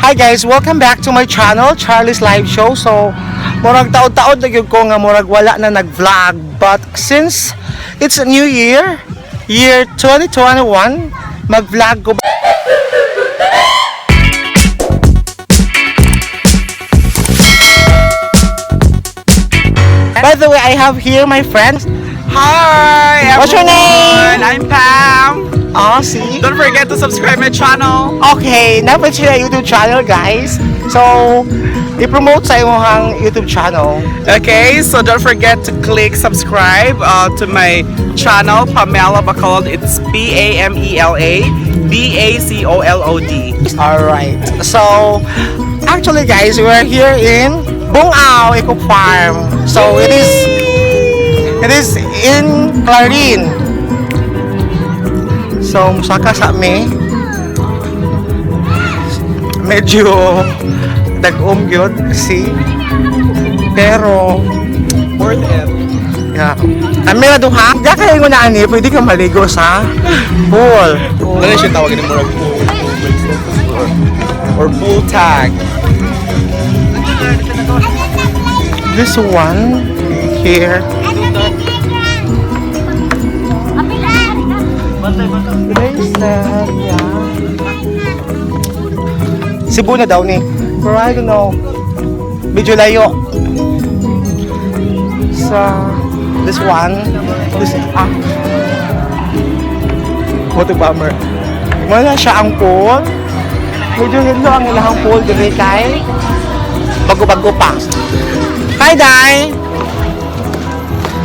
Hi guys, welcome back to my channel, Charlie's Live Show. So, murag taod-taod na gyud ko nga murag wala na nag-vlog. But since it's a new year, year 2021, mag-vlog ko. By the way, I have here my friends. Hi everyone! What's your name? I'm Pam. Oh, see? Don't forget to subscribe my channel. Okay, dapat siya YouTube channel, guys. So, i-promote sa imong YouTube channel. Okay, so don't forget to click subscribe to my channel, Pamela Bacolod. It's Pamela Bacolod. Alright. So, actually, guys, we're here in Bungao Eco Farm. So, it is in Clarin. So, musaka sa me. Medyo dag-om yun, see? Pero, Worth it. yeah. Kami na duha. Diya kayo mo na ani, pwede ka maligo sa pool. Ano siya tawagin mo or pool tag. This one here. Bracelet, yeah. Cebu na daw ni. Pero I don't know. Medyo layo. This one. What a bummer. Wala siya ang pool. Medyo hindi ang ilahang pool dili kay bago-bago pa. Hi, Dai!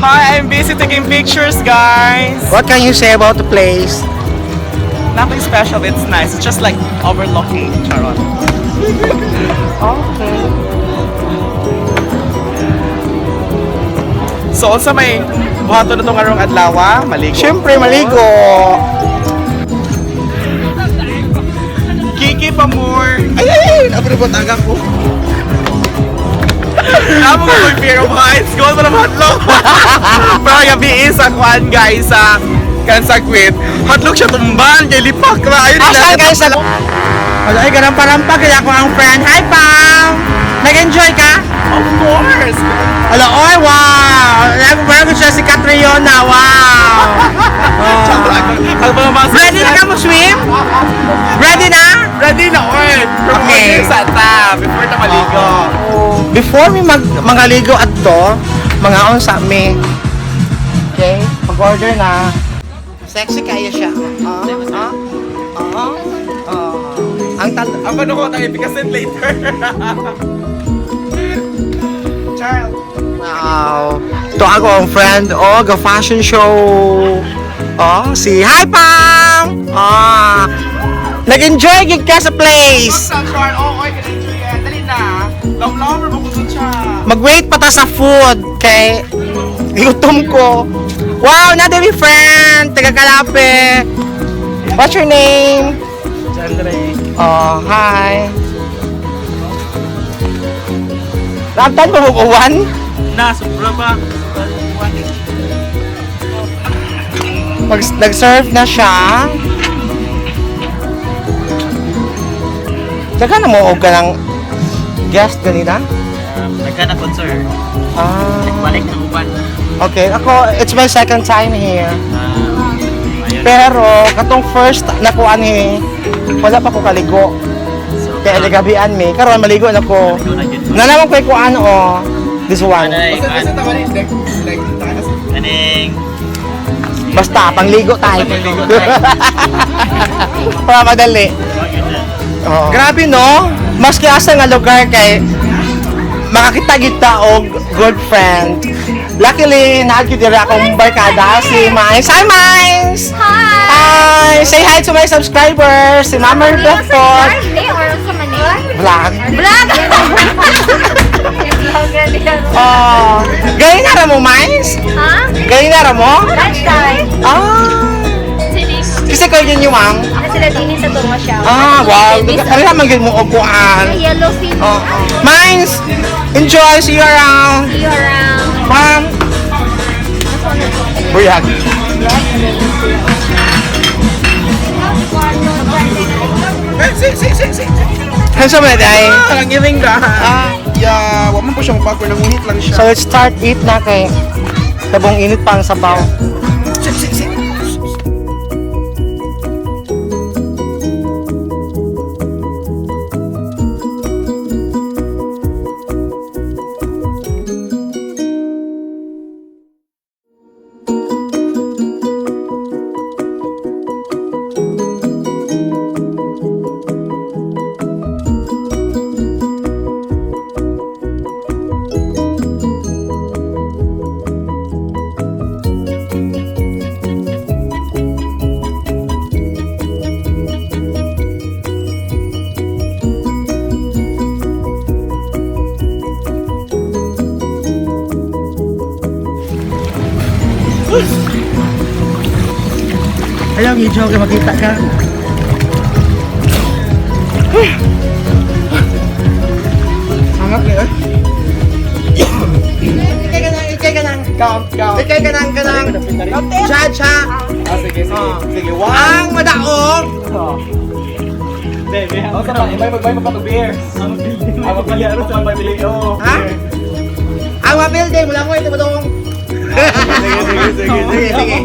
Hi, I'm busy taking pictures, guys. What can you say about the place? Nothing special, it's nice. It's just like overlooking Charon. Okay. So, also may buhato na itong arong adlawa, maligo. Siyempre, maligo. Kiki pa more. Ay! Napre po taga ko. Amo ko may fear of heights. Goal mo na matlog. Pero gabi isa kuhan guys sa Kansagwit. Hatlog siya tumban. Kaya lipak na. Ayun Asan guys? Wala ay ganang parampa. Kaya ako ang friend. Hi, Pam! Nag-enjoy ka? Of course. Wala, oy, wow! Nag-vlog siya si Catriona. Wow! Ready na ka mo swim? Ready na? Ready na, oy. Okay. Sa ta. Before na maligo. Before mi mangaligo at to, mga on sa me. Okay? Mag-order na. Sexy kaya siya. Ang Ang ano ko, tayo ipikasin later. Child. wow. Ito ako ang friend. Oh, ga-fashion show. Oh, si Hi, Pam! Nag-enjoy gig ka sa place. Child, oh, oy, ka-enjoy yan. Dali na. Long-longer mo ko siya. Mag-wait pa ta sa food. Kay gutom ko. Wow, na mi friend. Taga-Kalape. What's your name? Andre. Oh, hi. Raptan mo mag-uwan? Na, sobra ba? Nag-serve na siya. Saka na mo og ka ng guest ganina? Nagkana concert. Ah, Balik ng uban. okay. Ako, it's my second time here. Ayun. Pero, katong first nakuha ni, wala pa ko kaligo. So, Kaya nagabian mi. Karon maligo na ko. Nalaman ko kung ano, oh. This one. Kaning. Basta, pangligo tayo. Para madali. Oh. Grabe no? Maski asa nga lugar kay makakita kita og good friend. Luckily, naagyo dira akong barkada si Mines. Hi Mines! Hi! Say hi to my subscribers. Si Mama Reflector. Vlog. Oh, galing na ra mo Mines? Ha? Galing na ra mo? Lunchtime. Ah, kasi ko yun yung ma'am. Kasi sila din sa tungo siya. Wow. Kaya magiging mo upuan. Yellow fever. Oh, Mines, enjoy. See you around. See you around. Ma'am. Buyag. Sing. Hansa man day. Ang giling dahan. Yeah, wa man po siyang bago, nanguhit lang siya. So let's start eat na kay tabong init pa ang sabaw. Ayaw, medyo okay makita ka. Hangat ni eh. Ikay ka nang. Count. Ikay ka nang. Cha. Sige. Sige, one. Ang madaog. Baby, ako sa may mapatog beer. Ang mapaliyaro sa may bili. Oh. Ha? Ang mapilde, mula mo ito madong. Sige.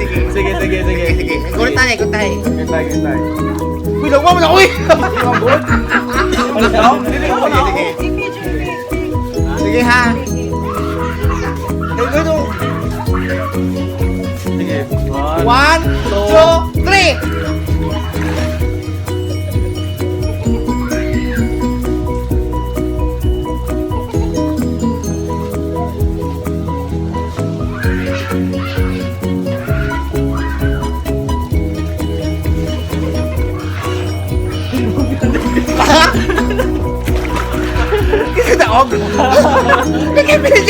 Ikulit tayo. Gintay. Uy, lagwa mo na, uy! Sige ha. Sige dong. Sige. 1, 2, 3. Kasi daog. Nagkipili.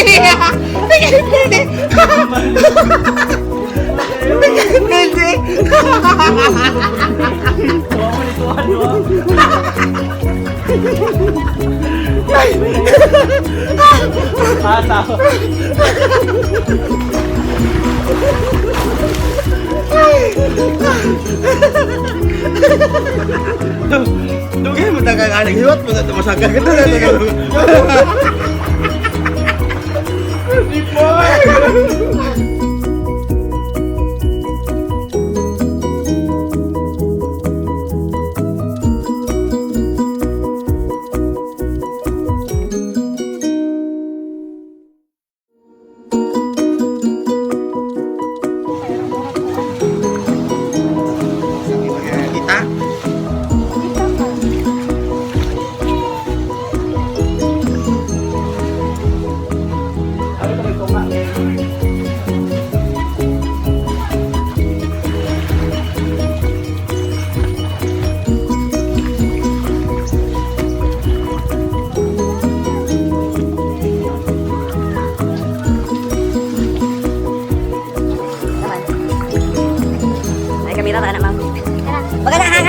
Dugay mo tagang aning hiwat mo na tumasaga ka na. Kita. Ay, kamera na ma'am. Wag na ha.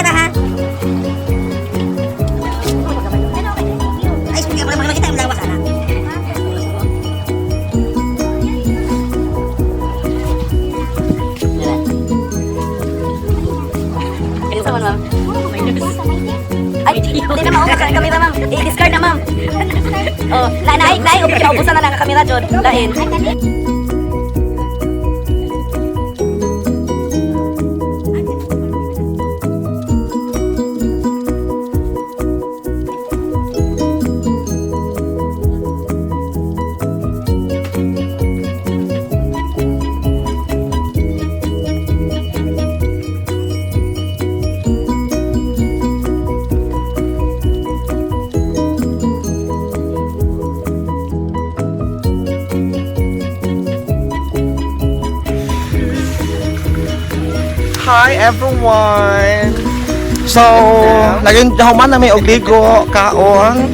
Ay, sige, makita ang lawas ana. Ano sa ma'am? Ay, hindi na maugas ang kamera ma'am. I-discard na ma'am. Oh, lain, ubusan na lang ang kamera Jod. Lain. Hi everyone! So, naging dahuman na may obligo kaon.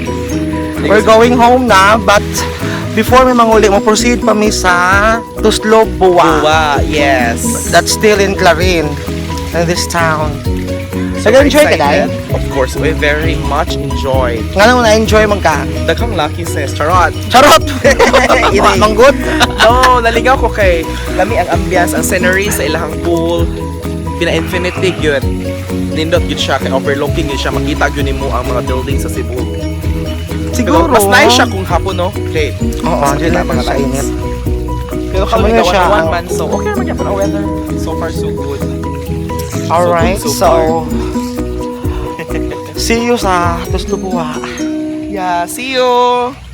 We're going home na, but before may manguli, mo-proceed pa mi sa Tuslo, Buwa. Buwa, yes. That's still in Clarin, in this town. Super Nag-enjoy ka excited. dahil? Of course, we very much enjoy. Nga nang na-enjoy man ka. Daghang lucky sis, charot. Charot! Manggod! No, naligaw ko kay lami ang ambience, ang scenery sa ilahang pool. Pina-infinity yun. nindot gid siya kay overlooking gid siya, makita gyud nimo ang mga building sa Cebu. Siguro. Pero mas nice siya kung hapon, no? Okay. Oo, Mas hindi makita naman mga sa lights. init. Pero Sa kami mga gawa siya, na 1 oh. month, so okay naman yan ang weather. So far, so good. Alright, So good, so see you sa Tuslubuha. Yeah, see you!